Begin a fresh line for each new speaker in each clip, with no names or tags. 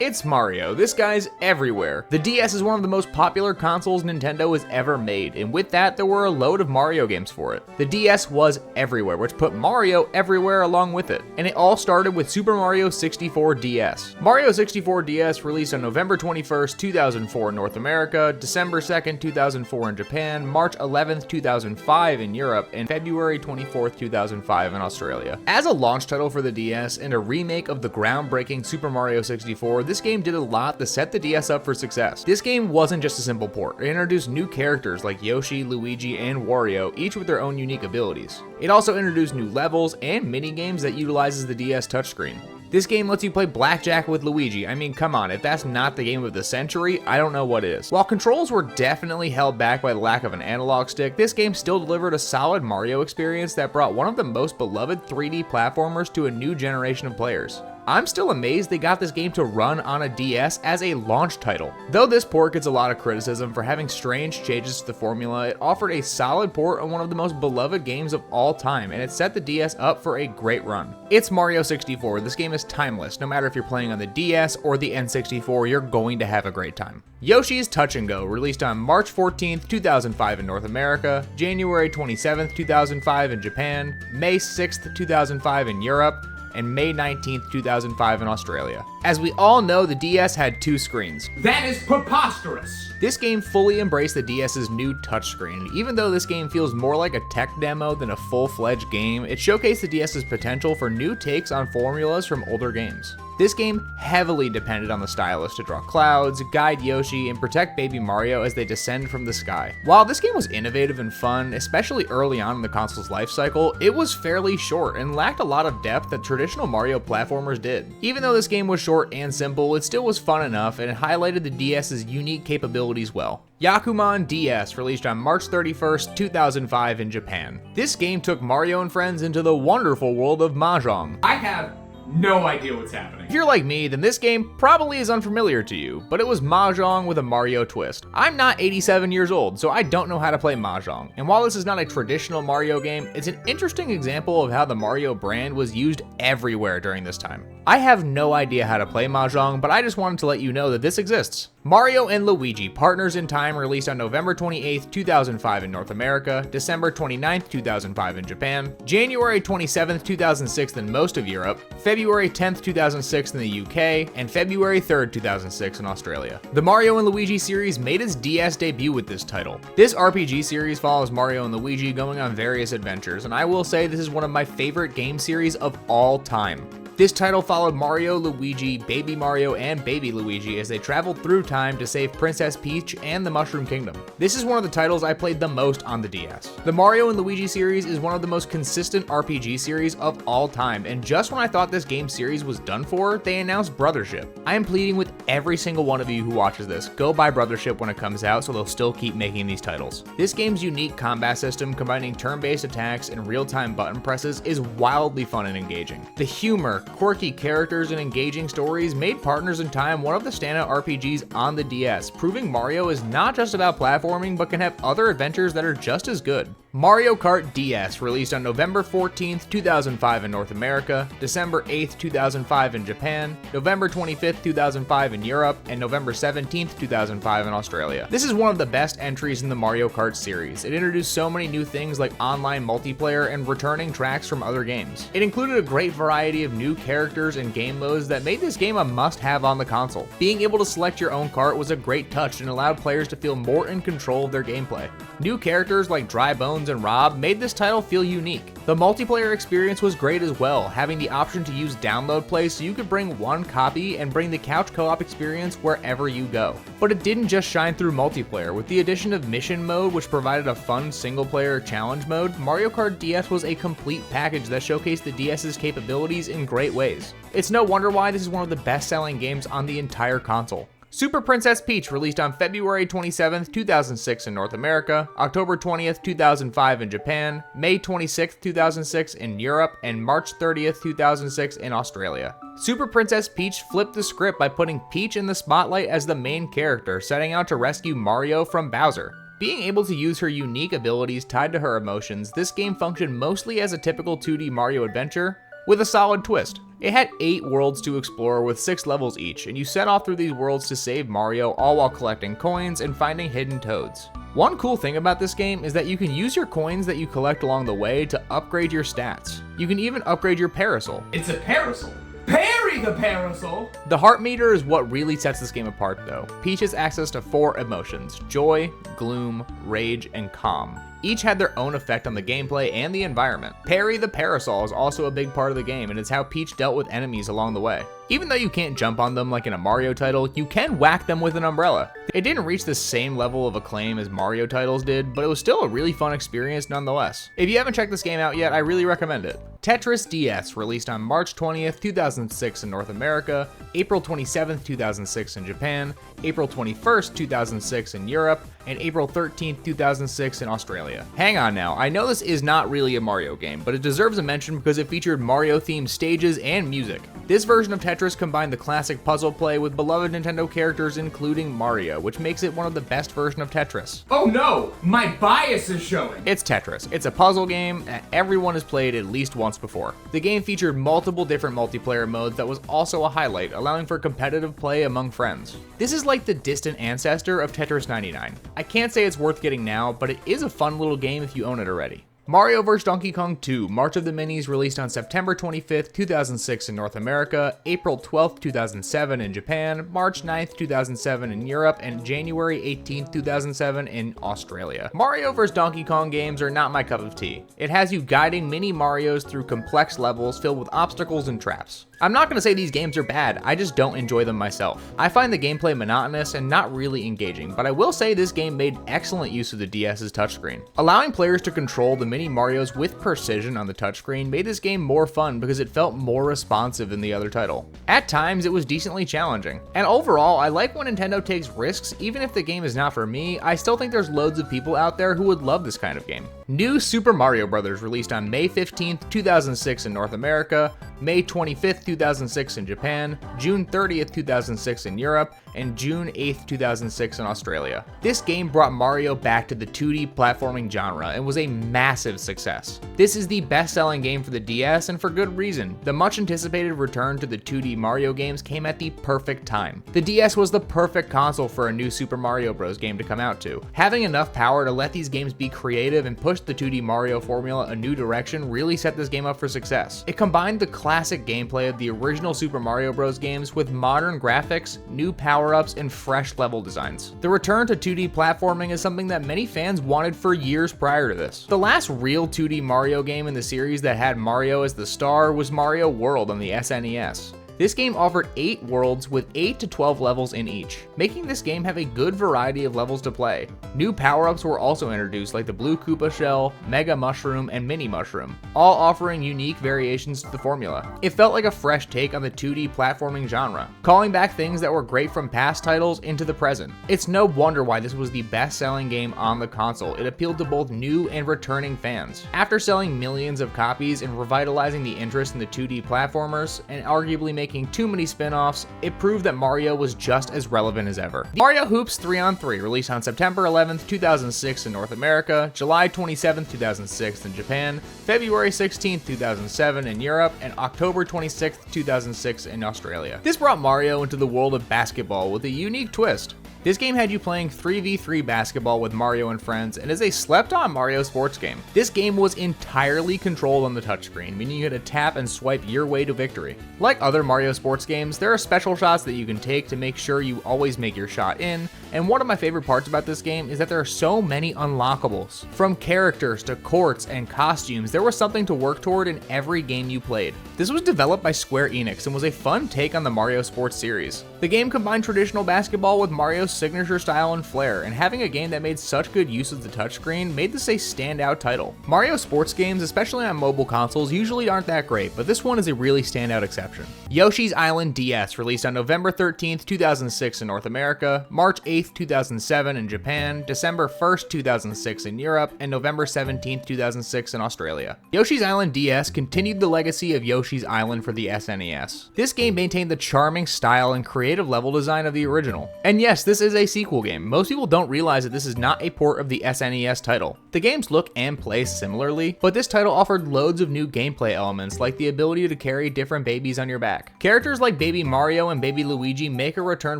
It's Mario. This guy's everywhere. The DS is one of the most popular consoles Nintendo has ever made, and with that, there were a load of Mario games for it. The DS was everywhere, which put Mario everywhere along with it. And it all started with Super Mario 64 DS. Mario 64 DS released on November 21st, 2004 in North America, December 2nd, 2004 in Japan, March 11th, 2005 in Europe, and February 24th, 2005 in Australia. As a launch title for the DS and a remake of the groundbreaking Super Mario 64, this game did a lot to set the DS up for success. This game wasn't just a simple port. It introduced new characters like Yoshi, Luigi, and Wario, each with their own unique abilities. It also introduced new levels and mini-games that utilizes the DS touchscreen. This game lets you play blackjack with Luigi. I mean, come on, if that's not the game of the century, I don't know what is. While controls were definitely held back by the lack of an analog stick, this game still delivered a solid Mario experience that brought one of the most beloved 3D platformers to a new generation of players. I'm still amazed they got this game to run on a DS as a launch title. Though this port gets a lot of criticism for having strange changes to the formula, it offered a solid port on one of the most beloved games of all time, and it set the DS up for a great run. It's Mario 64. This game is timeless. No matter if you're playing on the DS or the N64, you're going to have a great time. Yoshis Touch And Go, released on March 14th, 2005 in North America, January 27th, 2005 in Japan, May 6th, 2005 in Europe, and May 19th, 2005 in Australia. As we all know, the DS had two screens.
That is preposterous!
This game fully embraced the DS's new touchscreen. Even though this game feels more like a tech demo than a full-fledged game, it showcased the DS's potential for new takes on formulas from older games. This game heavily depended on the stylus to draw clouds, guide Yoshi, and protect baby Mario as they descend from the sky. While this game was innovative and fun, especially early on in the console's life cycle, it was fairly short and lacked a lot of depth that traditional Mario platformers did. Even though this game was short and simple, it still was fun enough and it highlighted the DS's unique capabilities well. Yakuman DS, released on March 31st, 2005 in Japan. This game took Mario and friends into the wonderful world of Mahjong.
I have no idea what's happening.
If you're like me, then this game probably is unfamiliar to you, but it was Mahjong with a Mario twist. I'm not 87 years old, so I don't know how to play Mahjong, and while this is not a traditional Mario game, it's an interesting example of how the Mario brand was used everywhere during this time. I have no idea how to play Mahjong, but I just wanted to let you know that this exists. Mario and Luigi, Partners in Time, released on November 28th, 2005 in North America, December 29th, 2005 in Japan, January 27th, 2006 in most of Europe, February 10th, 2006 in the UK, and February 3rd, 2006 in Australia. The Mario and Luigi series made its DS debut with this title. This RPG series follows Mario and Luigi going on various adventures, and I will say this is one of my favorite game series of all time. This title followed Mario, Luigi, Baby Mario, and Baby Luigi as they traveled through time to save Princess Peach and the Mushroom Kingdom. This is one of the titles I played the most on the DS. The Mario and Luigi series is one of the most consistent RPG series of all time, and just when I thought this game series was done for, they announced Brothership. I am pleading with every single one of you who watches this, go buy Brothership when it comes out so they'll still keep making these titles. This game's unique combat system combining turn-based attacks and real-time button presses is wildly fun and engaging. The humor, quirky characters, and engaging stories made Partners in Time one of the standout RPGs on the DS, proving Mario is not just about platforming but can have other adventures that are just as good. Mario Kart DS, released on November 14th, 2005 in North America, December 8th, 2005 in Japan, November 25th, 2005 in Europe, and November 17th, 2005 in Australia. This is one of the best entries in the Mario Kart series. It introduced so many new things like online multiplayer and returning tracks from other games. It included a great variety of new characters and game modes that made this game a must-have on the console. Being able to select your own kart was a great touch and allowed players to feel more in control of their gameplay. New characters like Dry Bones and Rob made this title feel unique. The multiplayer experience was great as well, having the option to use download play so you could bring one copy and bring the couch co-op experience wherever you go. But it didn't just shine through multiplayer. With the addition of Mission Mode, which provided a fun single-player challenge mode, Mario Kart DS was a complete package that showcased the DS's capabilities in great ways. It's no wonder why this is one of the best-selling games on the entire console. Super Princess Peach, released on February 27th, 2006 in North America, October 20th, 2005 in Japan, May 26th, 2006 in Europe, and March 30th, 2006 in Australia. Super Princess Peach flipped the script by putting Peach in the spotlight as the main character, setting out to rescue Mario from Bowser. Being able to use her unique abilities tied to her emotions, this game functioned mostly as a typical 2D Mario adventure, with a solid twist. It had 8 worlds to explore with 6 levels each, and you set off through these worlds to save Mario, all while collecting coins and finding hidden toads. One cool thing about this game is that you can use your coins that you collect along the way to upgrade your stats. You can even upgrade your parasol.
It's a parasol. Parry the parasol!
The heart meter is what really sets this game apart though. Peach has access to 4 emotions: joy, gloom, rage, and calm. Each had their own effect on the gameplay and the environment. Parry the parasol is also a big part of the game, and it's how Peach dealt with enemies along the way. Even though you can't jump on them like in a Mario title, you can whack them with an umbrella. It didn't reach the same level of acclaim as Mario titles did, but it was still a really fun experience nonetheless. If you haven't checked this game out yet, I really recommend it. Tetris DS released on March 20th, 2006 in North America, April 27th, 2006 in Japan, April 21st, 2006 in Europe, and April 13th, 2006 in Australia. Hang on now, I know this is not really a Mario game, but it deserves a mention because it featured Mario-themed stages and music. This version of Tetris combined the classic puzzle play with beloved Nintendo characters including Mario, which makes it one of the best versions of Tetris.
Oh no, my bias is showing.
It's Tetris. It's a puzzle game that everyone has played at least once before. The game featured multiple different multiplayer modes that was also a highlight, allowing for competitive play among friends. This is like the distant ancestor of Tetris 99. I can't say it's worth getting now, but it is a fun little game if you own it already. Mario vs. Donkey Kong 2 March of the Minis released on September 25th, 2006 in North America, April 12th, 2007 in Japan, March 9th, 2007 in Europe, and January 18th, 2007 in Australia. Mario vs. Donkey Kong games are not my cup of tea. It has you guiding mini Marios through complex levels filled with obstacles and traps. I'm not going to say these games are bad, I just don't enjoy them myself. I find the gameplay monotonous and not really engaging, but I will say this game made excellent use of the DS's touchscreen. Allowing players to control the mini Marios with precision on the touchscreen made this game more fun because it felt more responsive than the other title. At times, it was decently challenging. And overall, I like when Nintendo takes risks. Even if the game is not for me, I still think there's loads of people out there who would love this kind of game. New Super Mario Bros. Released on May 15th, 2006 in North America, May 25th, 2006 in Japan, June 30th, 2006 in Europe, and June 8th, 2006 in Australia. This game brought Mario back to the 2D platforming genre and was a massive success. This is the best-selling game for the DS, and for good reason. The much-anticipated return to the 2D Mario games came at the perfect time. The DS was the perfect console for a new Super Mario Bros. Game to come out to. Having enough power to let these games be creative and push the 2D Mario formula a new direction really set this game up for success. It combined the classic gameplay of the original Super Mario Bros. Games with modern graphics, new power-ups, and fresh level designs. The return to 2D platforming is something that many fans wanted for years prior to this. The last real 2D Mario game in the series that had Mario as the star was Mario World on the SNES. This game offered 8 worlds with 8 to 12 levels in each, making this game have a good variety of levels to play. New power-ups were also introduced like the Blue Koopa Shell, Mega Mushroom, and Mini Mushroom, all offering unique variations to the formula. It felt like a fresh take on the 2D platforming genre, calling back things that were great from past titles into the present. It's no wonder why this was the best-selling game on the console. It appealed to both new and returning fans. After selling millions of copies and revitalizing the interest in the 2D platformers, and arguably making too many spin-offs, it proved that Mario was just as relevant as ever. Mario Hoops 3-on-3 released on September 11th, 2006 in North America, July 27th, 2006 in Japan, February 16th, 2007 in Europe, and October 26th, 2006 in Australia. This brought Mario into the world of basketball with a unique twist. This game had you playing 3v3 basketball with Mario and friends, and is a slept-on Mario sports game. This game was entirely controlled on the touchscreen, meaning you had to tap and swipe your way to victory. Like other Mario sports games, there are special shots that you can take to make sure you always make your shot in, and one of my favorite parts about this game is that there are so many unlockables. From characters to courts and costumes, there was something to work toward in every game you played. This was developed by Square Enix and was a fun take on the Mario sports series. The game combined traditional basketball with Mario's signature style and flair, and having a game that made such good use of the touchscreen made this a standout title. Mario sports games, especially on mobile consoles, usually aren't that great, but this one is a really standout exception. Yoshis Island DS, released on November 13th, 2006 in North America, March 8th, 2007 in Japan, December 1st, 2006 in Europe, and November 17th, 2006 in Australia. Yoshis Island DS continued the legacy of Yoshi's Island for the SNES. This game maintained the charming style and creative level design of the original. And yes, this is a sequel game. Most people don't realize that this is not a port of the SNES title. The games look and play similarly, but this title offered loads of new gameplay elements like the ability to carry different babies on your back. Characters like Baby Mario and Baby Luigi make a return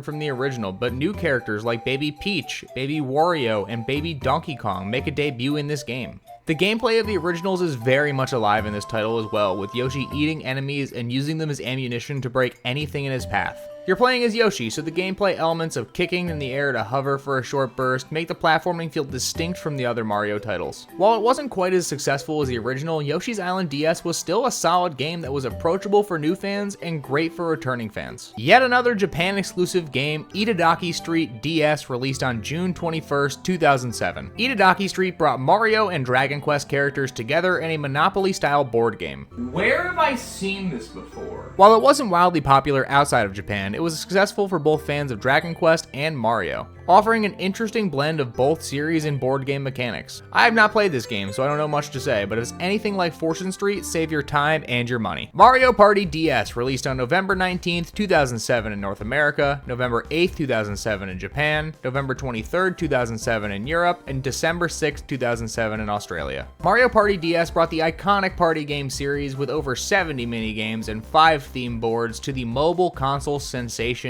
from the original, but new characters like Baby Peach, Baby Wario, and Baby Donkey Kong make a debut in this game. The gameplay of the originals is very much alive in this title as well, with Yoshi eating enemies and using them as ammunition to break anything in his path. You're playing as Yoshi, so the gameplay elements of kicking in the air to hover for a short burst make the platforming feel distinct from the other Mario titles. While it wasn't quite as successful as the original, Yoshi's Island DS was still a solid game that was approachable for new fans and great for returning fans. Yet another Japan-exclusive game, Idaki Street DS, released on June 21st, 2007. Idaki Street brought Mario and Dragon Quest characters together in a Monopoly-style board game.
Where have I seen this before?
While it wasn't wildly popular outside of Japan, it was successful for both fans of Dragon Quest and Mario, offering an interesting blend of both series and board game mechanics. I have not played this game, so I don't know much to say, but if it's anything like Fortune Street, save your time and your money. Mario Party DS, released on November 19th, 2007 in North America, November 8th, 2007 in Japan, November 23rd, 2007 in Europe, and December 6th, 2007 in Australia. Mario Party DS brought the iconic party game series with over 70 minigames and 5 theme boards to the mobile console sensation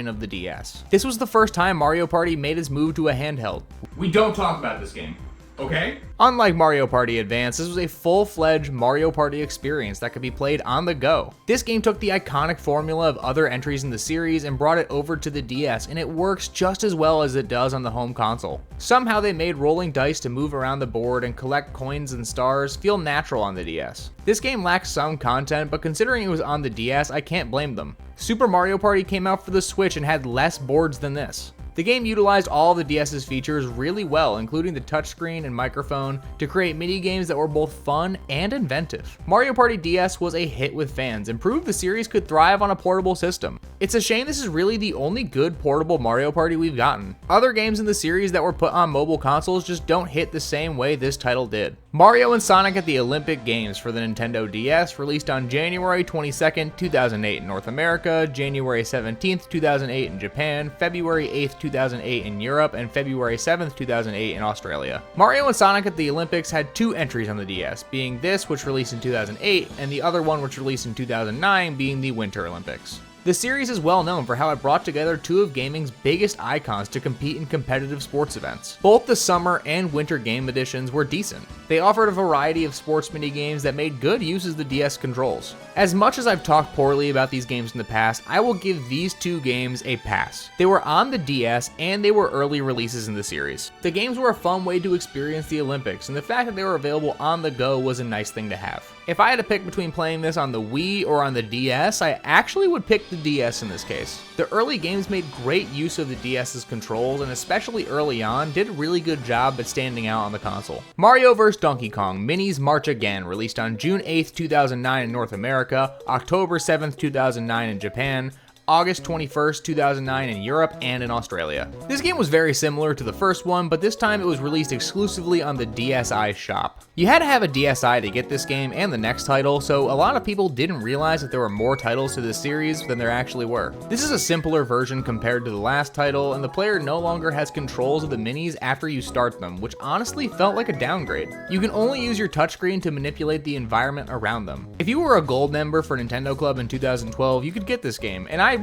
of the DS. This was the first time Mario Party made its move to a handheld.
We don't talk about this game, okay?
Unlike Mario Party Advance, this was a full-fledged Mario Party experience that could be played on the go. This game took the iconic formula of other entries in the series and brought it over to the DS, and it works just as well as it does on the home console. Somehow they made rolling dice to move around the board and collect coins and stars feel natural on the DS. This game lacks some content, but considering it was on the DS, I can't blame them. Super Mario Party came out for the Switch and had less boards than this. The game utilized all the DS's features really well, including the touchscreen and microphone, to create mini-games that were both fun and inventive. Mario Party DS was a hit with fans and proved the series could thrive on a portable system. It's a shame this is really the only good portable Mario Party we've gotten. Other games in the series that were put on mobile consoles just don't hit the same way this title did. Mario and Sonic at the Olympic Games for the Nintendo DS, released on January 22nd, 2008 in North America, January 17th, 2008 in Japan, February 8th, 2008 in Europe, and February 7th, 2008 in Australia. Mario and Sonic at the Olympics had 2 entries on the DS, being this, which released in 2008, and the other one, which released in 2009, being the Winter Olympics. The series is well known for how it brought together 2 of gaming's biggest icons to compete in competitive sports events. Both the summer and winter game editions were decent. They offered a variety of sports minigames that made good use of the DS controls. As much as I've talked poorly about these games in the past, I will give these 2 games a pass. They were on the DS and they were early releases in the series. The games were a fun way to experience the Olympics, and the fact that they were available on the go was a nice thing to have. If I had to pick between playing this on the Wii or on the DS, I actually would pick the DS in this case. The early games made great use of the DS's controls, and especially early on, did a really good job at standing out on the console. Mario vs. Donkey Kong Minis March Again, released on June 8th, 2009 in North America, October 7th, 2009 in Japan, August 21st, 2009 in Europe and in Australia. This game was very similar to the first one, but this time it was released exclusively on the DSi shop. You had to have a DSi to get this game and the next title, so a lot of people didn't realize that there were more titles to this series than there actually were. This is a simpler version compared to the last title, and the player no longer has controls of the minis after you start them, which honestly felt like a downgrade. You can only use your touchscreen to manipulate the environment around them. If you were a gold member for Nintendo Club in 2012, you could get this game, and I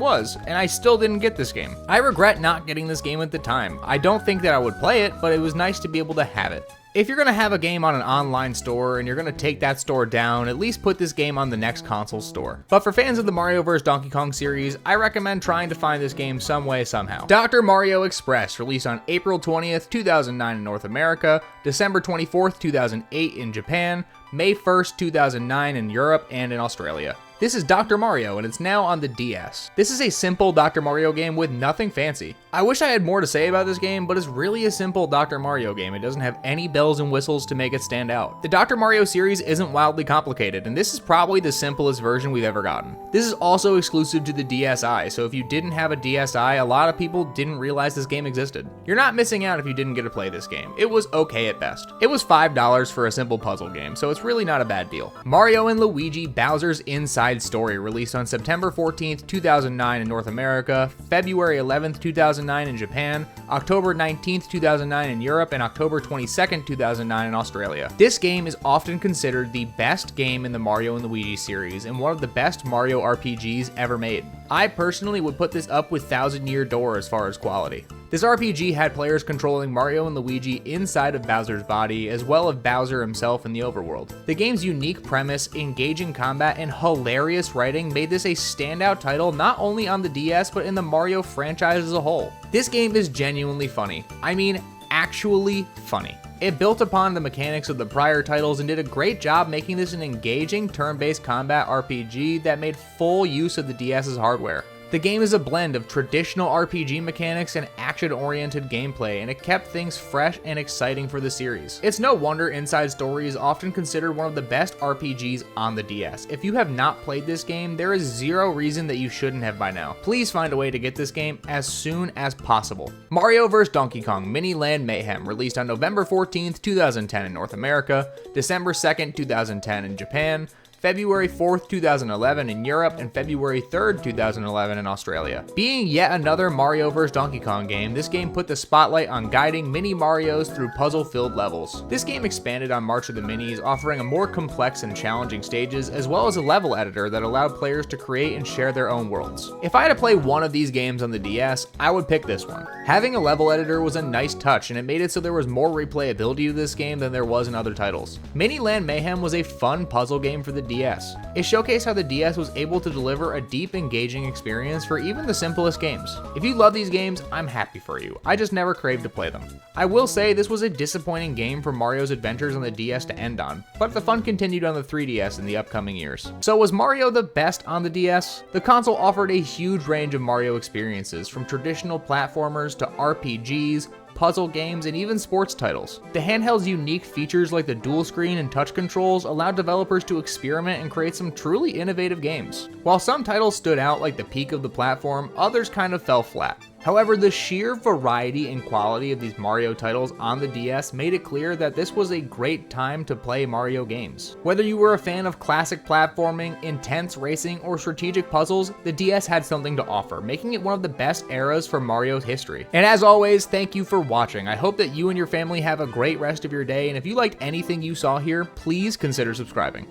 still didn't get this game. I regret not getting this game at the time. I don't think that I would play it, but it was nice to be able to have it. If you're gonna have a game on an online store and you're gonna take that store down, at least put this game on the next console store. But for fans of the Mario vs. Donkey Kong series, I recommend trying to find this game some way, somehow. Dr. Mario Express, released on April 20th, 2009 in North America, December 24th, 2008 in Japan, May 1st, 2009 in Europe and in Australia. This is Dr. Mario, and it's now on the DS. This is a simple Dr. Mario game with nothing fancy. I wish I had more to say about this game, but it's really a simple Dr. Mario game. It doesn't have any bells and whistles to make it stand out. The Dr. Mario series isn't wildly complicated, and this is probably the simplest version we've ever gotten. This is also exclusive to the DSi, so if you didn't have a DSi, a lot of people didn't realize this game existed. You're not missing out if you didn't get to play this game. It was okay at best. It was $5 for a simple puzzle game, so it's really not a bad deal. Mario and Luigi Bowser's Inside Story released on September 14th, 2009 in North America, February 11th, 2009 in Japan, October 19th, 2009 in Europe, and October 22nd, 2009 in Australia. This game is often considered the best game in the Mario and Luigi series and one of the best Mario RPGs ever made. I personally would put this up with Thousand Year Door as far as quality. This RPG had players controlling Mario and Luigi inside of Bowser's body, as well as Bowser himself in the overworld. The game's unique premise, engaging combat, and hilarious writing made this a standout title not only on the DS, but in the Mario franchise as a whole. This game is genuinely funny. I mean, actually funny. It built upon the mechanics of the prior titles and did a great job making this an engaging turn-based combat RPG that made full use of the DS's hardware. The game is a blend of traditional RPG mechanics and action-oriented gameplay, and it kept things fresh and exciting for the series. It's no wonder Inside Story is often considered one of the best RPGs on the DS. If you have not played this game, there is zero reason that you shouldn't have by now. Please find a way to get this game as soon as possible. Mario vs. Donkey Kong Mini Land Mayhem released on November 14th, 2010 in North America, December 2nd, 2010 in Japan, February 4th, 2011 in Europe, and February 3rd, 2011 in Australia. Being yet another Mario vs. Donkey Kong game, this game put the spotlight on guiding mini Marios through puzzle-filled levels. This game expanded on March of the Minis, offering a more complex and challenging stages, as well as a level editor that allowed players to create and share their own worlds. If I had to play one of these games on the DS, I would pick this one. Having a level editor was a nice touch, and it made it so there was more replayability to this game than there was in other titles. Mini Land Mayhem was a fun puzzle game for the DS. It showcased how the DS was able to deliver a deep, engaging experience for even the simplest games. If you love these games, I'm happy for you. I just never craved to play them. I will say this was a disappointing game for Mario's adventures on the DS to end on, but the fun continued on the 3DS in the upcoming years. So was Mario the best on the DS? The console offered a huge range of Mario experiences, from traditional platformers to RPGs, puzzle games, and even sports titles. The handheld's unique features like the dual screen and touch controls allowed developers to experiment and create some truly innovative games. While some titles stood out like the peak of the platform, others kind of fell flat. However, the sheer variety and quality of these Mario titles on the DS made it clear that this was a great time to play Mario games. Whether you were a fan of classic platforming, intense racing, or strategic puzzles, the DS had something to offer, making it one of the best eras for Mario's history. And as always, thank you for watching. I hope that you and your family have a great rest of your day, and if you liked anything you saw here, please consider subscribing.